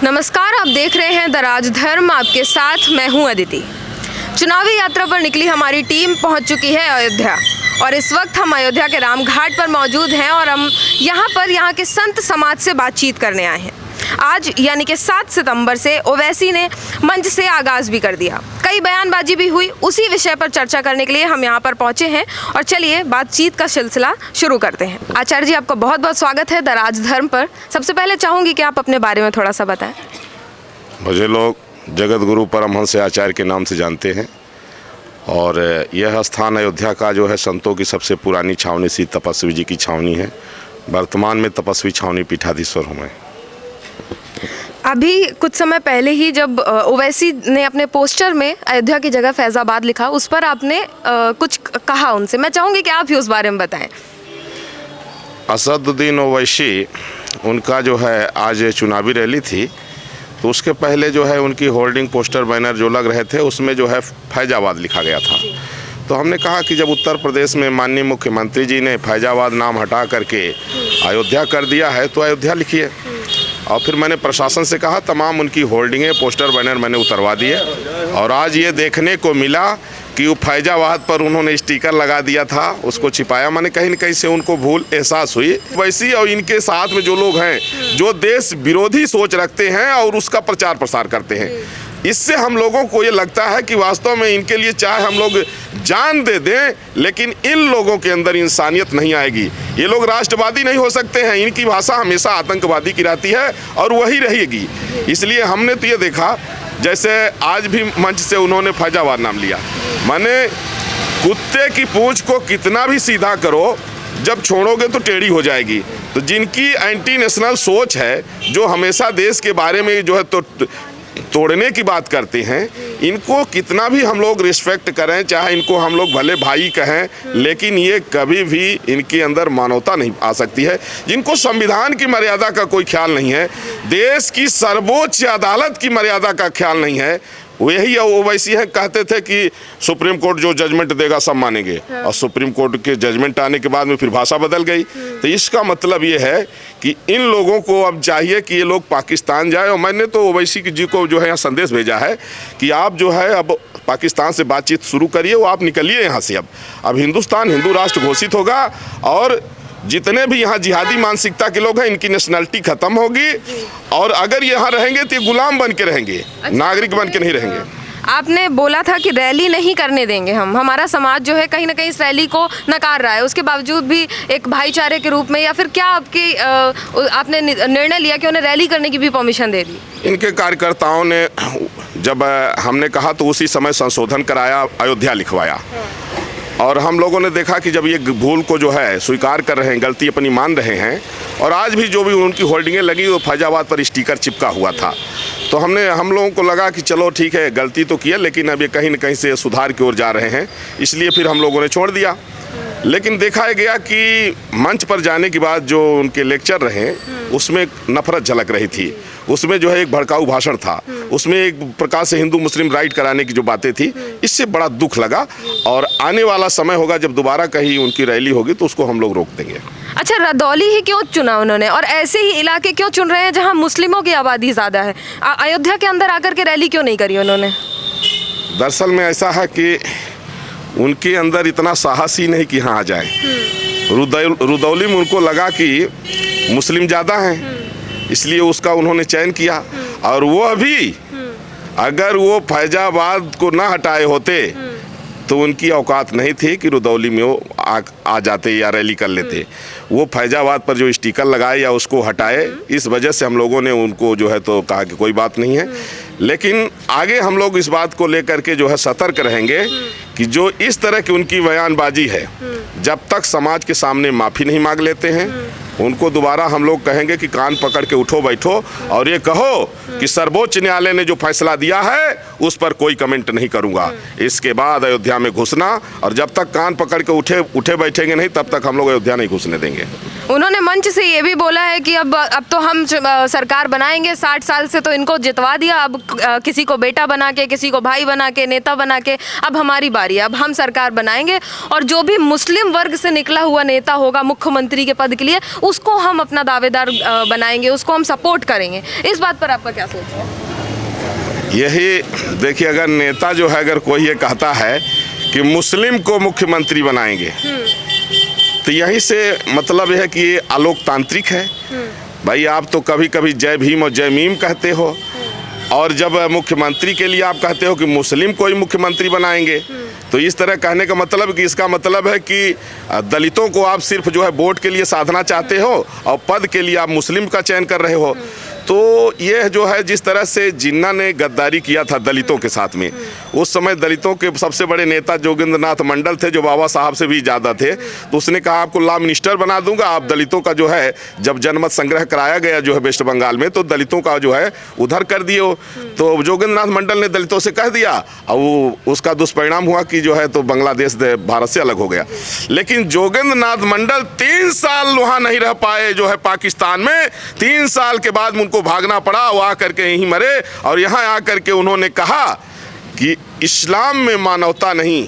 नमस्कार, आप देख रहे हैं द राजधर्म। आपके साथ मैं हूं अदिति। चुनावी यात्रा पर निकली हमारी टीम पहुंच चुकी है अयोध्या और इस वक्त हम अयोध्या के रामघाट पर मौजूद हैं और हम यहाँ के संत समाज से बातचीत करने आए हैं। आज यानी कि 7 सितंबर से ओवैसी ने मंच से आगाज़ भी कर दिया, कई बयानबाजी भी हुई। उसी विषय पर चर्चा करने के लिए हम यहाँ पर पहुँचे हैं और चलिए बातचीत का सिलसिला शुरू करते हैं। आचार्य जी, आपका बहुत बहुत स्वागत है द राजधर्म पर। सबसे पहले चाहूँगी कि आप अपने बारे में थोड़ा सा बताएं। मुझे लोग जगत गुरु परमहंस आचार्य के नाम से जानते हैं और यह स्थान अयोध्या का जो है संतों की सबसे पुरानी छावनी सी तपस्वी जी की छावनी है। वर्तमान में तपस्वी छावनी पीठाधीश्वर हूँ मैं। अभी कुछ समय पहले ही जब ओवैसी ने अपने पोस्टर में अयोध्या की जगह फैज़ाबाद लिखा, उस पर आपने कुछ कहा उनसे। मैं चाहूँगी कि आप भी उस बारे में बताएं। असदुद्दीन ओवैसी, उनका जो है आज चुनावी रैली थी, तो उसके पहले जो है उनकी होर्डिंग पोस्टर बैनर जो लग रहे थे उसमें जो है फैज़ाबाद लिखा गया था। तो हमने कहा कि जब उत्तर प्रदेश में माननीय मुख्यमंत्री जी ने फैज़ाबाद नाम हटा करके अयोध्या कर दिया है तो अयोध्या लिखिए। और फिर मैंने प्रशासन से कहा, तमाम उनकी होर्डिंगें पोस्टर बैनर मैंने उतरवा दिए और आज ये देखने को मिला कि वो फैज़ाबाद पर उन्होंने स्टिकर लगा दिया था, उसको छिपाया। मैंने कहीं न कहीं से उनको भूल एहसास हुई। वैसी और इनके साथ में जो लोग हैं जो देश विरोधी सोच रखते हैं और उसका प्रचार प्रसार करते हैं, इससे हम लोगों को ये लगता है कि वास्तव में इनके लिए चाहे हम लोग जान दे दें, लेकिन इन लोगों के अंदर इंसानियत नहीं आएगी। ये लोग राष्ट्रवादी नहीं हो सकते हैं। इनकी भाषा हमेशा आतंकवादी की रहती है और वही रहेगी। इसलिए हमने तो ये देखा, जैसे आज भी मंच से उन्होंने फैज़ाबाद नाम लिया। माने कुत्ते की पूंछ को कितना भी सीधा करो, जब छोड़ोगे तो टेढ़ी हो जाएगी। तो जिनकी एंटी नेशनल सोच है, जो हमेशा देश के बारे में जो है तो तोड़ने की बात करते हैं, इनको कितना भी हम लोग रिस्पेक्ट करें, चाहे इनको हम लोग भले भाई कहें, लेकिन ये कभी भी इनके अंदर मानवता नहीं आ सकती है। जिनको संविधान की मर्यादा का कोई ख्याल नहीं है, देश की सर्वोच्च अदालत की मर्यादा का ख्याल नहीं है, वही ओवैसी है। कहते थे कि सुप्रीम कोर्ट जो जजमेंट देगा सब मानेंगे, और सुप्रीम कोर्ट के जजमेंट आने के बाद में फिर भाषा बदल गई। तो इसका मतलब ये है कि इन लोगों को अब चाहिए कि ये लोग पाकिस्तान जाए। और मैंने तो ओवैसी जी को जो है यहाँ संदेश भेजा है कि आप जो है अब पाकिस्तान से बातचीत शुरू करिए, वो आप निकलिए यहाँ से। अब हिंदुस्तान हिंदू राष्ट्र घोषित होगा और जितने भी यहाँ जिहादी मानसिकता के लोग हैं, इनकी नेशनलिटी खत्म होगी और अगर यहाँ रहेंगे तो ये गुलाम बन के रहेंगे, नागरिक बन के नहीं रहेंगे। आपने बोला था कि रैली नहीं करने देंगे हम। हमारा समाज जो है कहीं ना कहीं इस रैली को नकार रहा है, उसके बावजूद भी एक भाईचारे के रूप में, या फिर क्या आपने निर्णय लिया कि उन्हें रैली करने की भी परमिशन दे दी? इनके कार्यकर्ताओं ने जब हमने कहा तो उसी समय संशोधन कराया, अयोध्या लिखवाया। और हम लोगों ने देखा कि जब ये भूल को जो है स्वीकार कर रहे हैं, गलती अपनी मान रहे हैं, और आज भी जो भी उनकी होल्डिंगें लगी वो फैज़ाबाद पर स्टिकर चिपका हुआ था, तो हम लोगों को लगा कि चलो ठीक है, गलती तो किया, लेकिन अब ये कहीं न कहीं से सुधार की ओर जा रहे हैं, इसलिए फिर हम लोगों ने छोड़ दिया। लेकिन देखा गया कि मंच पर जाने के बाद जो उनके लेक्चर रहे उसमें नफरत झलक रही थी, उसमें जो है एक भड़काऊ भाषण था, उसमें एक प्रकार से हिंदू मुस्लिम राइट कराने की जो बातें थी, इससे बड़ा दुख लगा। और आने वाला समय होगा जब दोबारा कहीं उनकी रैली होगी तो उसको हम लोग रोक देंगे। अच्छा, रदौली ही क्यों चुना उन्होंने और ऐसे ही इलाके क्यों चुन रहे हैं जहां मुस्लिमों की आबादी ज़्यादा है? अयोध्या के अंदर आकर के रैली क्यों नहीं करी उन्होंने? दरअसल में ऐसा है कि उनके अंदर इतना साहस ही नहीं कि यहाँ आ जाए। रुदौली में उनको लगा कि मुस्लिम ज़्यादा हैं, इसलिए उसका उन्होंने चयन किया। और वो भी अगर वो फैज़ाबाद को ना हटाए होते तो उनकी औकात नहीं थी कि रुदौली में वो आ जाते या रैली कर लेते। वो फैज़ाबाद पर जो स्टिकर लगाए या उसको हटाए, इस वजह से हम लोगों ने उनको जो है तो कहा कि कोई बात नहीं है। लेकिन आगे हम लोग इस बात को लेकर के जो है सतर्क रहेंगे कि जो इस तरह की उनकी बयानबाजी है, जब तक समाज के सामने माफ़ी नहीं मांग लेते हैं, उनको दोबारा हम लोग कहेंगे कि कान पकड़ के उठो बैठो और ये कहो कि सर्वोच्च न्यायालय ने जो फैसला दिया है उस पर कोई कमेंट नहीं करूंगा। इसके बाद अयोध्या में घुसना, और जब तक कान पकड़ के उठे बैठेंगे नहीं, तब तक हम लोग अयोध्या नहीं घुसने देंगे। उन्होंने मंच से ये भी बोला है कि अब तो हम सरकार बनाएंगे, 60 साल से तो इनको जितवा दिया, अब किसी को बेटा बना के, किसी को भाई बना के, नेता बना के, अब हमारी बारी है, अब हम सरकार बनाएंगे और जो भी मुस्लिम वर्ग से निकला हुआ नेता होगा मुख्यमंत्री के पद के लिए उसको हम अपना दावेदार बनाएंगे, उसको हम सपोर्ट करेंगे। इस बात पर आपका क्या सोच है? यही देखिए, अगर नेता जो है अगर कोई ये कहता है कि मुस्लिम को मुख्यमंत्री बनाएंगे, तो यहीं से मतलब यह है कि ये अलोकतांत्रिक है। भाई आप तो कभी कभी जय भीम और जय मीम कहते हो, और जब मुख्यमंत्री के लिए आप कहते हो कि मुस्लिम को ही मुख्यमंत्री बनाएंगे, तो इस तरह कहने का मतलब कि इसका मतलब है कि दलितों को आप सिर्फ जो है वोट के लिए साधना चाहते हो और पद के लिए आप मुस्लिम का चयन कर रहे हो। तो ये जो है जिस तरह से जिन्ना ने गद्दारी किया था दलितों के साथ में, उस समय दलितों के सबसे बड़े नेता जोगेंद्र नाथ मंडल थे, जो बाबा साहब से भी ज़्यादा थे। तो उसने कहा आपको लॉ मिनिस्टर बना दूंगा, आप दलितों का जो है जब जनमत संग्रह कराया गया जो है वेस्ट बंगाल में, तो दलितों का जो है उधर कर दिए हो। तो जोगेंद्र नाथ मंडल ने दलितों से कह दिया और वो उसका दुष्परिणाम हुआ कि जो है तो बांग्लादेश भारत से अलग हो गया। लेकिन जोगेंद्र नाथ मंडल 3 साल वहाँ नहीं रह पाए जो है पाकिस्तान में। 3 साल के बाद उनको भागना पड़ा, वो आकर के यहीं मरे, और यहाँ आकर के उन्होंने कहा कि इस्लाम में मानवता नहीं,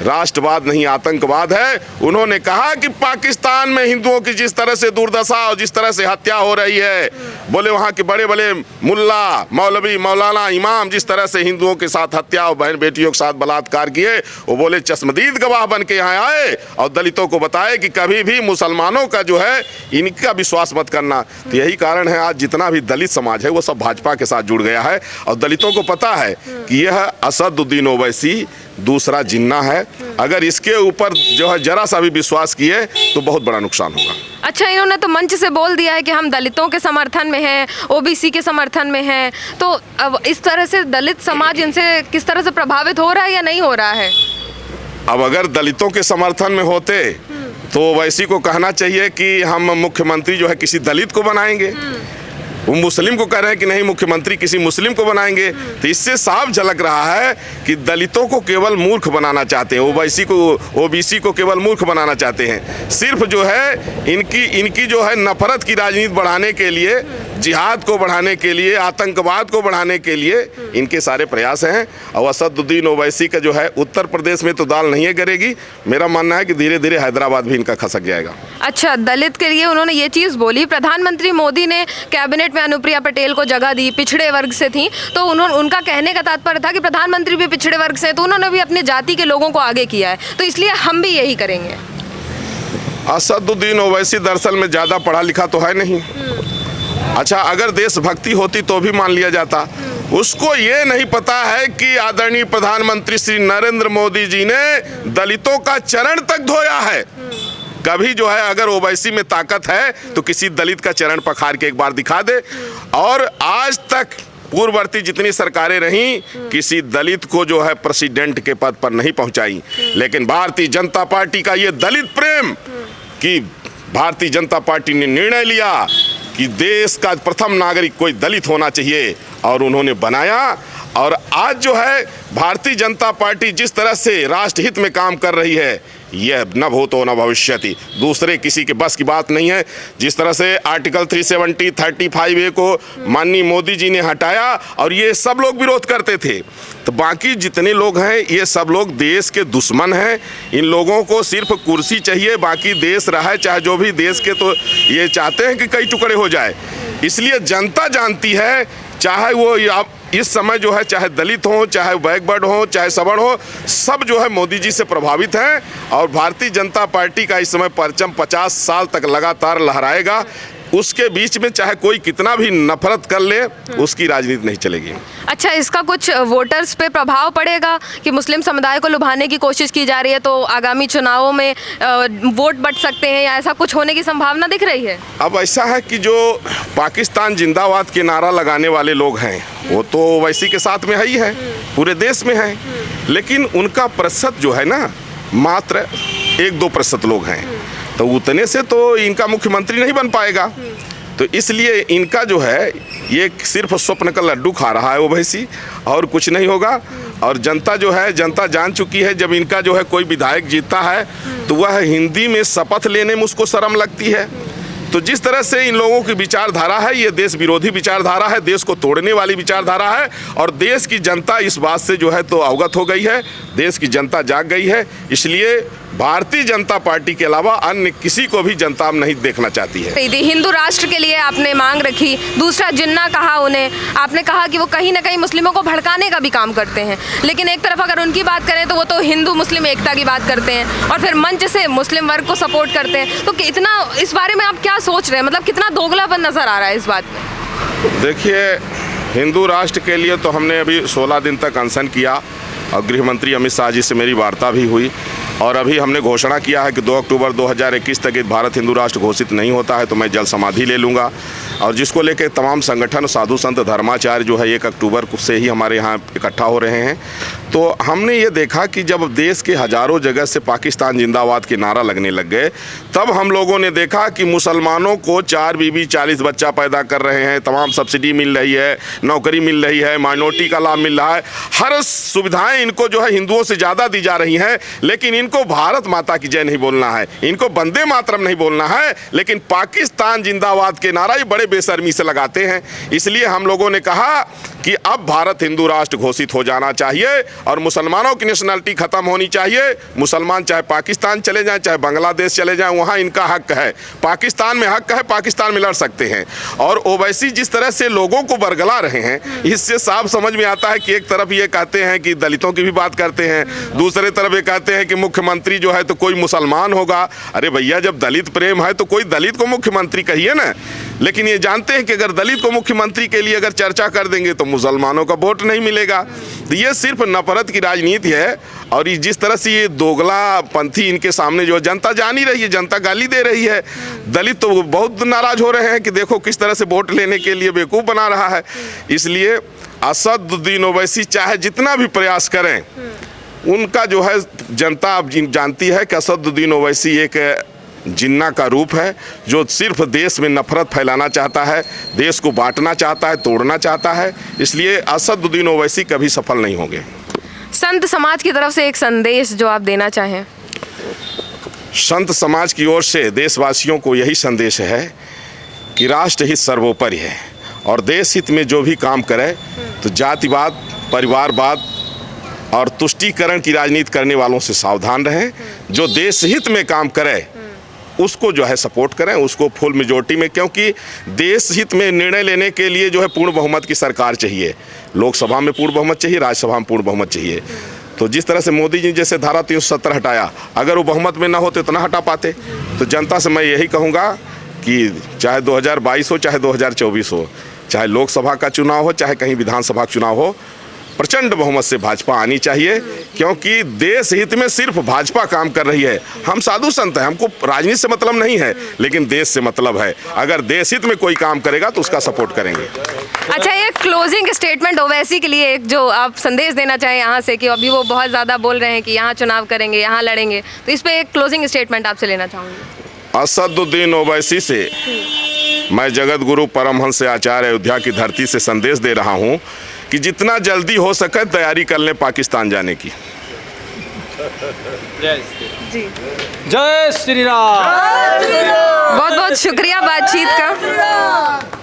राष्ट्रवाद नहीं, आतंकवाद है। उन्होंने कहा कि पाकिस्तान में हिंदुओं की जिस तरह से दुर्दशा और जिस तरह से हत्या हो रही है, बोले वहाँ के बड़े बड़े मुल्ला, मौलवी, मौलाना, इमाम जिस तरह से हिंदुओं के साथ हत्या और बहन बेटियों के साथ बलात्कार किए, वो बोले चश्मदीद गवाह बन के यहाँ आए और दलितों को बताए कि कभी भी मुसलमानों का जो है इनका विश्वास मत करना। तो यही कारण है आज जितना भी दलित समाज है वो सब भाजपा के साथ जुड़ गया है, और दलितों को पता है कि यह असदुद्दीन ओवैसी दूसरा जिन्ना है। अगर इसके ऊपर जो है जरा सा भी विश्वास किए तो बहुत बड़ा नुकसान होगा। अच्छा, इन्होंने तो मंच से बोल दिया है कि हम दलितों के समर्थन में हैं, ओबीसी के समर्थन में हैं। तो अब इस तरह से दलित समाज इनसे किस तरह से प्रभावित हो रहा है या नहीं हो रहा है? अब अगर दलितों के समर्थन में होते तो ओवैसी को कहना चाहिए कि हम मुख्यमंत्री जो है किसी दलित को बनाएंगे। वो मुस्लिम को कह रहे हैं कि नहीं, मुख्यमंत्री किसी मुस्लिम को बनाएंगे। तो इससे साफ झलक रहा है कि दलितों को केवल मूर्ख बनाना चाहते हैं, ओबीसी को केवल मूर्ख बनाना चाहते हैं। सिर्फ जो है इनकी जो है नफरत की राजनीति बढ़ाने के लिए, जिहाद को बढ़ाने के लिए, आतंकवाद को बढ़ाने के लिए इनके सारे प्रयास हैं। और असदुद्दीन ओवैसी का जो है उत्तर प्रदेश में तो दाल नहीं गिरेगी। मेरा मानना है कि धीरे धीरे हैदराबाद भी इनका खसक जाएगा। अच्छा, दलित के लिए उन्होंने ये चीज़ बोली। प्रधानमंत्री मोदी ने कैबिनेट में अनुप्रिया पटेल को जगह दी, पिछड़े वर्ग से थी, तो उनका कहने का तात्पर्य था कि प्रधानमंत्री भी पिछड़े वर्ग से, तो उन्होंने भी अपनी जाति के लोगों को आगे किया है, तो इसलिए हम भी यही करेंगे। असदुद्दीन ओवैसी दरअसल में ज़्यादा पढ़ा लिखा तो है नहीं। अच्छा, अगर देशभक्ति होती तो भी मान लिया जाता। उसको ये नहीं पता है कि आदरणीय प्रधानमंत्री श्री नरेंद्र मोदी जी ने दलितों का चरण तक धोया है। कभी जो है अगर ओवैसी में ताकत है तो किसी दलित का चरण पखार के एक बार दिखा दे। और आज तक पूर्ववर्ती जितनी सरकारें रहीं, किसी दलित को जो है प्रेसिडेंट के पद पर नहीं पहुंचाई। लेकिन भारतीय जनता पार्टी का ये दलित प्रेम कि भारतीय जनता पार्टी ने निर्णय लिया कि देश का प्रथम नागरिक कोई दलित होना चाहिए, और उन्होंने बनाया। और आज जो है भारतीय जनता पार्टी जिस तरह से राष्ट्रहित में काम कर रही है, यह न भूतो न भविष्यति, दूसरे किसी के बस की बात नहीं है। जिस तरह से आर्टिकल 370, 35A को माननीय मोदी जी ने हटाया और ये सब लोग विरोध करते थे, तो बाकी जितने लोग हैं ये सब लोग देश के दुश्मन हैं। इन लोगों को सिर्फ कुर्सी चाहिए, बाकी देश रहे चाहे जो भी देश के, तो ये चाहते हैं कि कई टुकड़े हो जाए। इसलिए जनता जानती है, चाहे वो इस समय जो है चाहे दलित हो, चाहे बैकवर्ड हो, चाहे सवर्ण हो, सब जो है मोदी जी से प्रभावित हैं। और भारतीय जनता पार्टी का इस समय परचम 50 साल तक लगातार लहराएगा। उसके बीच में चाहे कोई कितना भी नफरत कर ले, उसकी राजनीति नहीं चलेगी। अच्छा, इसका कुछ वोटर्स पे प्रभाव पड़ेगा कि मुस्लिम समुदाय को लुभाने की कोशिश की जा रही है, तो आगामी चुनावों में वोट बट सकते हैं, या ऐसा कुछ होने की संभावना दिख रही है? अब ऐसा है कि जो पाकिस्तान जिंदाबाद के नारा लगाने वाले लोग हैं वो तो ओवैसी के साथ में ही है, पूरे देश में है। लेकिन उनका प्रतिशत जो है ना, मात्र 1-2% लोग हैं, तो उतने से तो इनका मुख्यमंत्री नहीं बन पाएगा। तो इसलिए इनका जो है ये सिर्फ स्वप्न का लड्डू खा रहा है ओवैसी, और कुछ नहीं होगा। और जनता जो है, जनता जान चुकी है, जब इनका जो है कोई विधायक जीतता है तो वह हिंदी में शपथ लेने में उसको शर्म लगती है। तो जिस तरह से इन लोगों की विचारधारा है, ये देश विरोधी विचारधारा है, देश को तोड़ने वाली विचारधारा है। और देश की जनता इस बात से जो है तो अवगत हो गई है, देश की जनता जाग गई है। इसलिए भारतीय जनता पार्टी के अलावा अन्य किसी को भी जनता नहीं देखना चाहती है। हिंदू राष्ट्र के लिए आपने मांग रखी, दूसरा जिन्ना कहा उन्हें, आपने कहा कि वो कहीं ना कहीं मुस्लिमों को भड़काने का भी काम करते हैं, लेकिन एक तरफ अगर उनकी बात करें तो वो तो हिंदू मुस्लिम एकता की बात करते हैं और फिर मंच से मुस्लिम वर्ग को सपोर्ट करते हैं। तो कितना इस बारे में आप क्या सोच रहे हैं, मतलब कितना दोगलापन नजर आ रहा है इस बात में? देखिए, हिंदू राष्ट्र के लिए तो हमने अभी 16 दिन तक अनशन किया और गृह मंत्री अमित शाह जी से मेरी वार्ता भी हुई और अभी हमने घोषणा किया है कि 2 अक्टूबर 2021 तक भारत हिंदू राष्ट्र घोषित नहीं होता है तो मैं जल समाधि ले लूँगा। और जिसको लेकर तमाम संगठन, साधु संत, धर्माचार्य जो है 1 अक्टूबर से ही हमारे यहाँ इकट्ठा हो रहे हैं। तो हमने ये देखा कि जब देश के हज़ारों जगह से पाकिस्तान जिंदाबाद के नारा लगने लग गए, तब हम लोगों ने देखा कि मुसलमानों को 4 बीबी 40 बच्चा पैदा कर रहे हैं, तमाम सब्सिडी मिल रही है, नौकरी मिल रही है, माइनॉरिटी का लाभ मिल रहा है, हर सुविधाएं इनको जो है हिंदुओं से ज़्यादा दी जा रही हैं। लेकिन इनको भारत माता की जय नहीं बोलना है, इनको वंदे मातरम नहीं बोलना है, लेकिन पाकिस्तान जिंदाबाद के नारा ये बड़े बेशर्मी से लगाते हैं। इसलिए हम लोगों ने कहा कि अब भारत हिंदू राष्ट्र घोषित हो जाना चाहिए और मुसलमानों की नेशनलिटी खत्म होनी चाहिए। मुसलमान चाहे पाकिस्तान चले जाएं, चाहे बांग्लादेश चले जाएं, वहाँ इनका हक है। पाकिस्तान में हक है, पाकिस्तान में लड़ सकते हैं। और ओवैसी जिस तरह से लोगों को बरगला रहे हैं, इससे साफ समझ में आता है कि एक तरफ ये कहते हैं कि दलितों की भी बात करते हैं, दूसरे तरफ ये कहते हैं कि मुख्यमंत्री जो है तो कोई मुसलमान होगा। अरे भैया, जब दलित प्रेम है तो कोई दलित को मुख्यमंत्री कहिए ना। लेकिन ये जानते हैं कि अगर दलित को मुख्यमंत्री के लिए अगर चर्चा कर देंगे तो मुसलमानों का वोट नहीं मिलेगा। तो ये सिर्फ नफरत की राजनीति है। और जिस तरह से ये दोगला पंथी इनके सामने जो जनता जान ही रही है, जनता गाली दे रही है। दलित तो बहुत नाराज हो रहे हैं कि देखो किस तरह से वोट लेने के लिए बेवकूफ़ बना रहा है। इसलिए असदुद्दीन ओवैसी चाहे जितना भी प्रयास करें, उनका जो है जनता अब जानती है कि असदुद्दीन ओवैसी एक जिन्ना का रूप है जो सिर्फ देश में नफरत फैलाना चाहता है, देश को बांटना चाहता है, तोड़ना चाहता है। इसलिए असदुद्दीन ओवैसी कभी सफल नहीं होंगे। संत समाज की तरफ से एक संदेश जो आप देना चाहें? संत समाज की ओर से देशवासियों को यही संदेश है कि राष्ट्र हित सर्वोपरि है और देश हित में जो भी काम करे तो जातिवाद, परिवारवाद और तुष्टीकरण की राजनीति करने वालों से सावधान रहें। जो देश हित में काम करे उसको जो है सपोर्ट करें, उसको फुल मेजोरिटी में, क्योंकि देश हित में निर्णय लेने के लिए जो है पूर्ण बहुमत की सरकार चाहिए। लोकसभा में पूर्ण बहुमत चाहिए, राज्यसभा में पूर्ण बहुमत चाहिए। तो जिस तरह से मोदी जी जैसे धारा 370 हटाया, अगर वो बहुमत में ना होते तो ना हटा पाते। तो जनता से मैं यही कहूँगा कि चाहे 2022 हो, चाहे 2024 हो, चाहे लोकसभा का चुनाव हो, चाहे कहीं विधानसभा का चुनाव हो, प्रचंड बहुमत से भाजपा आनी चाहिए। क्योंकि देश हित में सिर्फ भाजपा काम कर रही है। हम साधु संत हैं, हमको राजनीति से मतलब नहीं है, लेकिन देश से मतलब है। अगर देश हित में कोई काम करेगा तो उसका सपोर्ट करेंगे। अच्छा, ये क्लोजिंग स्टेटमेंट ओवैसी के लिए एक जो आप संदेश देना चाहें यहाँ से, कि अभी वो बहुत ज़्यादा बोल रहे हैं कि यहाँ चुनाव करेंगे, यहाँ लड़ेंगे, तो इस पर एक क्लोजिंग स्टेटमेंट आपसे लेना चाहूँगी। असदुद्दीन ओवैसी से मैं जगत गुरु परमहंस आचार्य अयोध्या की धरती से संदेश दे रहा हूँ कि जितना जल्दी हो सके तैयारी कर लें पाकिस्तान जाने की। जय श्री राम। बहुत बहुत शुक्रिया बातचीत का।